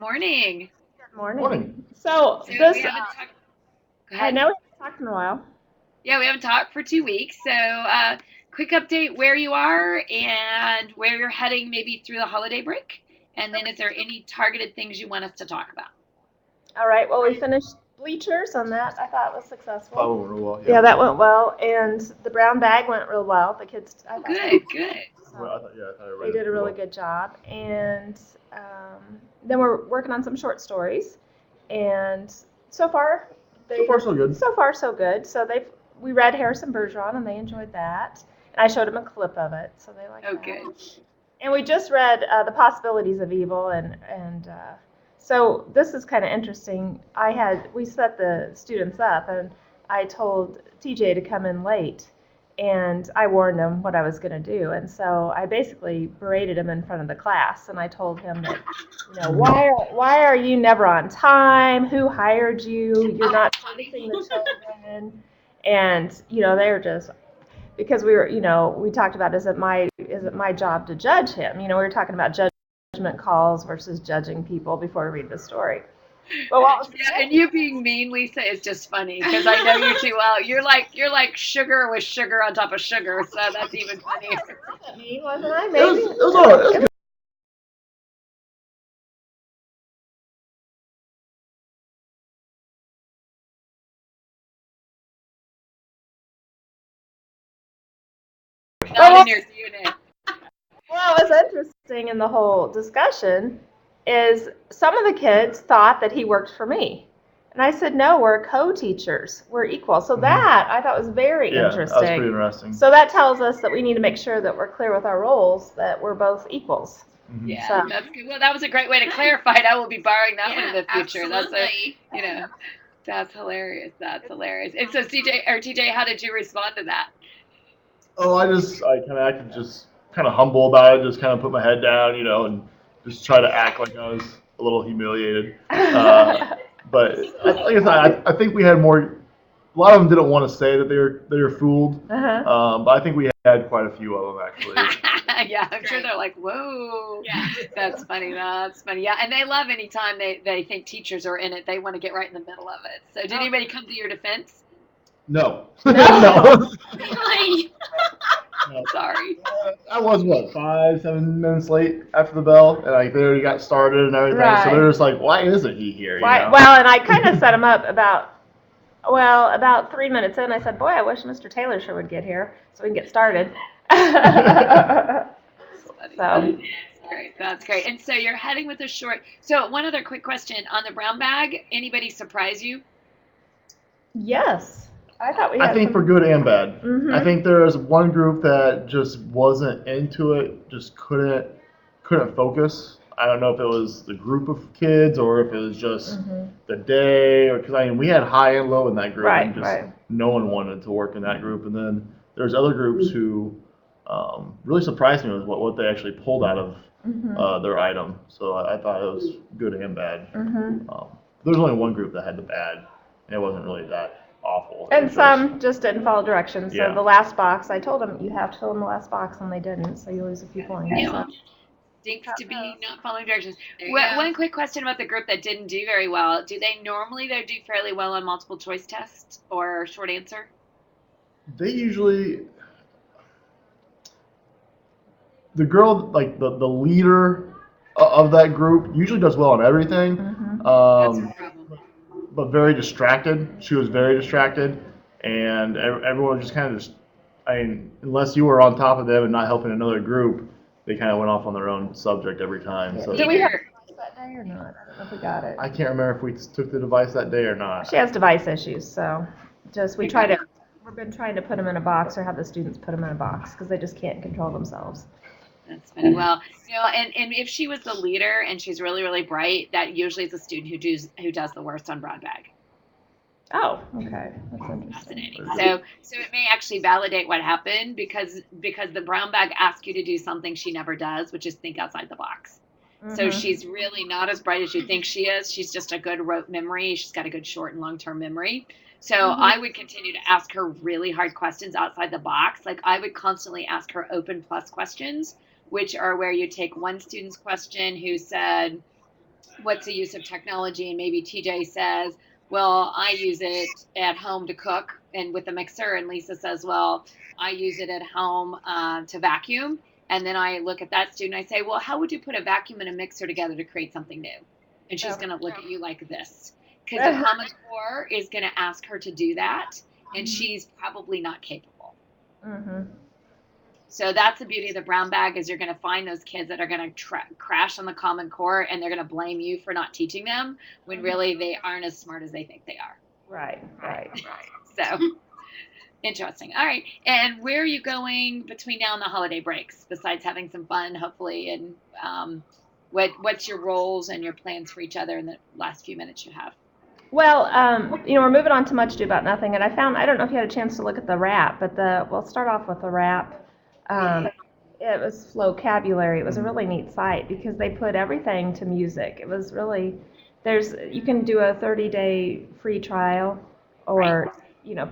Morning. Good morning. Morning. So So we this, haven't talked. Go I ahead. know we haven't talked in a while. Yeah, we haven't talked for 2 weeks. So quick update where you are and where you're heading, maybe through the holiday break. And then, is there any targeted things you want us to talk about? All right. Well, we finished bleachers on that. I thought it was That successful. went real well. Yeah, Yep. that went well, and the brown bag went real well. The kids, I Oh, thought, good, good. so I thought they everybody did did a pretty really well. good job. And then we're working on some short stories, and so far So far, so good. so far so good. So we read Harrison Bergeron, and they enjoyed that. And I showed them a clip of it, so they liked Oh, that. good. And we just read The Possibilities of Evil, and so this is kind of interesting. We set the students up, and I told TJ to come in late, and I warned him what I was going to do, and so I basically berated him in front of the class, and I told him that, why are you never on time? Who hired you? You're Oh, not funny. servicing the children, and they're just because we talked about is it my job to judge him? We were talking about judgment calls versus judging people before we read the story. But what was Yeah, and you being mean, Lisa, is just funny because I know you too well. You're like sugar with sugar on top of sugar, so that's even funnier. wasn't me, wasn't I? It Maybe. was all right. It was good. Not Well, in your DNA. what was interesting in the whole discussion is some of the kids thought that he worked for me. And I said, no, we're co-teachers. We're equal. So that I thought was very Yeah, that was pretty interesting. interesting. So that tells us that we need to make sure that we're clear with our roles, that we're both equals. Yeah, So that's good. Well, that was a great way to clarify it. I will be borrowing that one in Yeah, the future. That's absolutely. that's hilarious. That's hilarious. And so, CJ or TJ, how did you respond to that? Oh, I kind of acted just kind of humble about it. Just kind of put my head down, and just try to act like I was a little humiliated. But like I said, I think we had more. A lot of them didn't want to say that they were fooled. Uh-huh. But I think we had quite a few of them actually. Yeah, I'm sure Great. they're like, whoa, Yeah. that's funny. That's funny. Yeah, and they love anytime they think teachers are in it, they want to get right in the middle of it. So, did anybody come to your defense? No, No. no. Really? No. Sorry. I was what 5, 7 minutes late after the bell, and like they already got started and everything. So Right. they're just like, "Why isn't he here?" Why, well, and I kind of set him up about 3 minutes in. I said, boy, I wish Mr. Taylor sure would get here so we can get started. Funny. So, That's great. That's great. And so you're heading with a short. So one other quick question on the brown bag. Anybody surprise you? yes, I thought we I had think for some. good and bad. I Mhm. think there was one group that just wasn't into it, just couldn't focus. I don't know if it was the group of kids or if it was just Mhm. the day, or because I mean we had high and low in that group, and Right, just right. no one wanted to work in that group. And then there's other groups who really surprised me with what they actually pulled out of Mhm. their item. So I thought it was good and bad. Mhm. There's only one group that had the bad, and it wasn't really that awful. It And was just some just didn't follow directions. So yeah. the last box, I told them you have to fill in the last box, and they didn't. So you lose a few points. Yeah. So. Stinks to be not following directions. There you go. One quick question about the group that didn't do very well. Do they normally though do fairly well on multiple choice tests or short answer? They usually the girl like the leader of that group usually does well on everything, Mhm. That's her problem. but very distracted. She was very distracted, and everyone just kind of just. I mean, unless you were on top of them and not helping another group, they kind of went off on their own subject every time. So Did we have Either device that day or not? I don't know if we got it. I can't remember if we took the device that day or not. She has device issues, so just we Okay. try to. We've been trying to put them in a box or have the students put them in a box because they just can't control themselves. That's funny. Well, and if she was the leader and she's really really bright, that usually is a student who does the worst on broad bag. Oh, okay, that's interesting. Fascinating. So it may actually validate what happened because the brown bag asks you to do something she never does, which is think outside the box. So Mhm. she's really not as bright as you think she is. She's just a good rote memory. She's got a good short and long term memory. So Mhm. I would continue to ask her really hard questions outside the box. Like I would constantly ask her open plus questions, which are where you take one student's question who said, what's the use of technology, and maybe TJ says, well, I use it at home to cook and with a mixer, and Lisa says, well, I use it at home to vacuum. And then I look at that student, I say, well, how would you put a vacuum and a mixer together to create something new? And she's going to look at you like this, because the Common Core is going to ask her to do that, and she's probably not capable. Mm-hmm. So that's the beauty of the brown bag, is you're going to find those kids that are going to crash on the Common Core, and they're going to blame you for not teaching them when really they aren't as smart as they think they are. Right. So interesting. All right. And where are you going between now and the holiday breaks, besides having some fun, hopefully? And what's your roles and your plans for each other in the last few minutes you have? Well, we're moving on to Much Ado About Nothing, and I don't know if you had a chance to look at the rap, but we'll start off with the rap. It was Flowcabulary. It was a really neat site because they put everything to music. It was really, you can do a 30-day free trial or,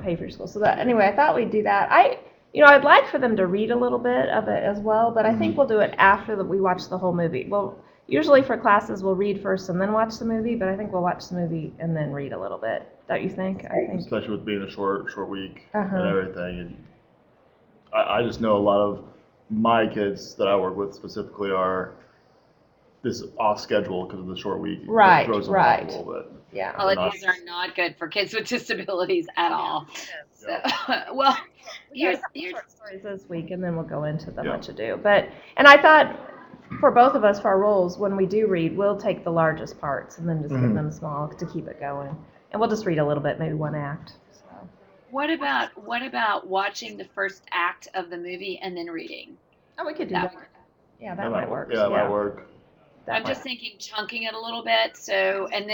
pay for your school. So anyway, I thought we'd do that. I'd like for them to read a little bit of it as well, but I think we'll do it after we watch the whole movie. Well, usually for classes, we'll read first and then watch the movie, but I think we'll watch the movie and then read a little bit. Don't you think? I think. Especially with being a short week Uh-huh. and everything. And I just know a lot of my kids that I work with specifically are this off schedule because of the short week. Right, It throws them right. off a little bit. Yeah. Holidays are not good for kids with disabilities at all. So, well, here's short stories this week, and then we'll go into the Yeah. Much Ado. And I thought for both of us, for our roles, when we do read, we'll take the largest parts and then just give them small to keep it going. And we'll just read a little bit, maybe one act. So. what about watching the first act of the movie and then reading? Oh, we could do that. Yeah, that might work. Yeah, that might work. I'm just thinking chunking it a little bit. So, and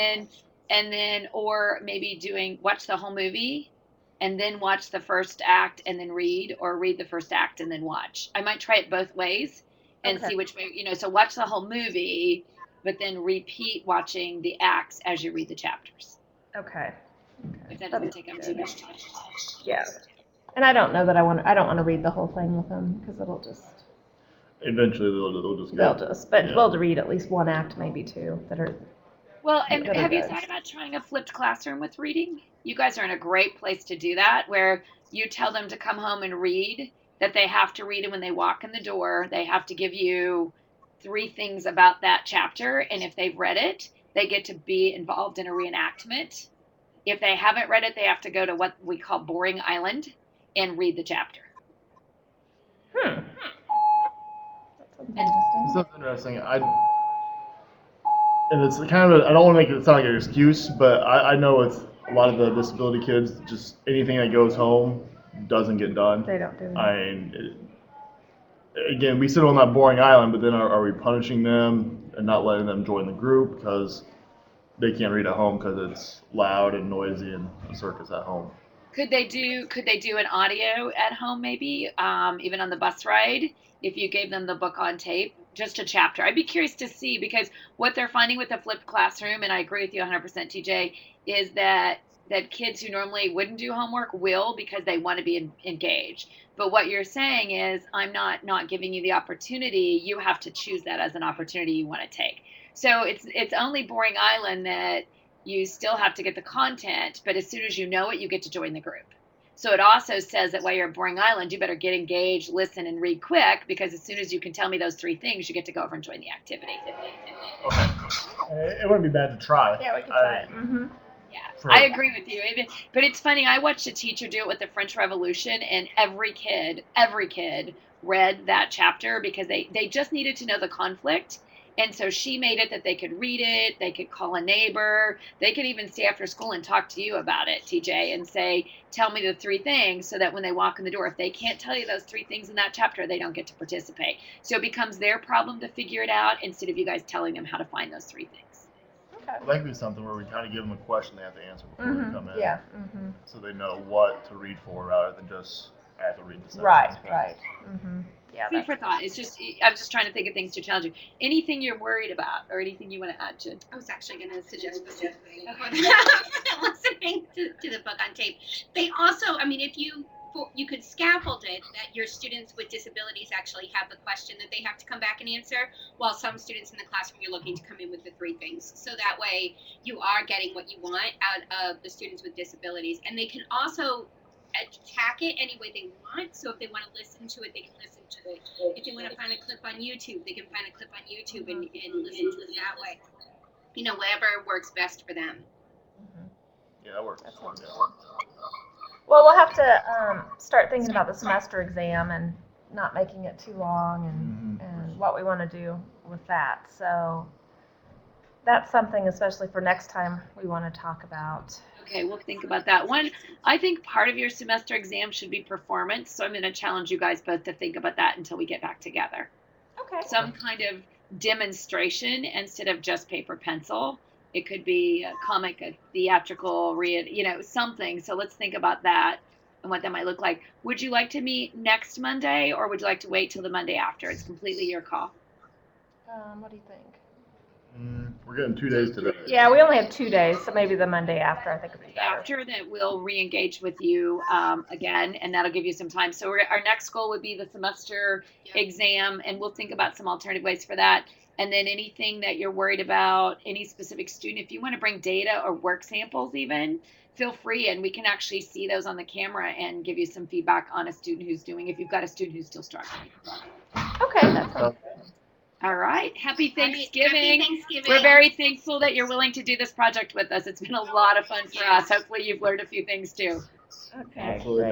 then, or maybe watch the whole movie and then watch the first act and then read, or read the first act and then watch. I might try it both ways and see which way, so watch the whole movie, but then repeat watching the acts as you read the chapters. Okay. If that doesn't take up too much time. Yeah. And I don't know that I don't want to read the whole thing with them because it'll just. Eventually, they'll just go. But we'll read at least one act, maybe two, that are. Well, and that are have you good. thought about trying a flipped classroom with reading? You guys are in a great place to do that, where you tell them to come home and read, that they have to read it when they walk in the door. They have to give you 3 things about that chapter, and if they've read it, they get to be involved in a reenactment. If they haven't read it, they have to go to what we call Boring Island and read the chapter. That sounds interesting. That's interesting. And it's kind of I don't want to make it sound like an excuse, but I know with a lot of the disability kids, just anything that goes home doesn't get done. They don't do it. Again, we sit on that boring island, but then are we punishing them and not letting them join the group because they can't read at home because it's loud and noisy and a circus at home? Could they do an audio at home, maybe, even on the bus ride, if you gave them the book on tape, just a chapter? I'd be curious to see, because what they're finding with the flipped classroom, and I agree with you 100%, TJ, is that kids who normally wouldn't do homework will, because they want to be engaged. But what you're saying is, I'm not giving you the opportunity. You have to choose that as an opportunity you want to take. So it's only Boring Island that you still have to get the content, but as soon as you know it, you get to join the group. So it also says that while you're at Boring Island, you better get engaged, listen, and read quick, because as soon as you can tell me those 3 things, you get to go over and join the activity. Okay. It wouldn't be bad to try. Yeah, we could try it. Mm-hmm. Yeah, I agree with you. But it's funny, I watched a teacher do it with the French Revolution, and every kid read that chapter because they just needed to know the conflict. And so she made it that they could read it, they could call a neighbor, they could even stay after school and talk to you about it, TJ, and say, tell me the 3 things, so that when they walk in the door, if they can't tell you those 3 things in that chapter, they don't get to participate. So it becomes their problem to figure it out instead of you guys telling them how to find those 3 things. Okay. That could be something where we kind of give them a question they have to answer before they come in. Yeah. Mm-hmm. So they know what to read for rather than just I have to read the sentence. Right. Mm-hmm. Yeah. Food for thought. I'm just trying to think of things to challenge you. Anything you're worried about, or anything you want to add to? I was actually going to suggest listening to the book on tape. They also, I mean, if you you could scaffold it that your students with disabilities actually have the question that they have to come back and answer, while some students in the classroom you're looking to come in with the 3 things. So that way you are getting what you want out of the students with disabilities, and they can also attack it any way they want. So if they want to listen to it, they can listen to it. If they want to find a clip on YouTube, they can find a clip on YouTube and listen to it that way. You know, whatever works best for them. Yeah, that works. That sounds good. Well, we'll have to start thinking about the semester exam and not making it too long and what we want to do with that. So that's something, especially for next time, we want to talk about. Okay, we'll think about that. One, I think part of your semester exam should be performance. So I'm going to challenge you guys both to think about that until we get back together. Okay. Some kind of demonstration instead of just paper pencil. It could be a comic, a theatrical, something. So let's think about that and what that might look like. Would you like to meet next Monday, or would you like to wait till the Monday after? It's completely your call. What do you think? We're getting 2 days today. Yeah, we only have 2 days, so maybe the Monday after, I think would be better. After that, we'll re-engage with you again, and that'll give you some time. So our next goal would be the semester exam, and we'll think about some alternative ways for that. And then anything that you're worried about, any specific student, if you want to bring data or work samples even, feel free, and we can actually see those on the camera and give you some feedback on a student who's doing, if you've got a student who's still struggling. Okay, that sounds good. All right. Happy Thanksgiving. Happy Thanksgiving. We're very thankful that you're willing to do this project with us. It's been a lot of fun for us. Hopefully you've learned a few things too. Okay, Absolutely. great.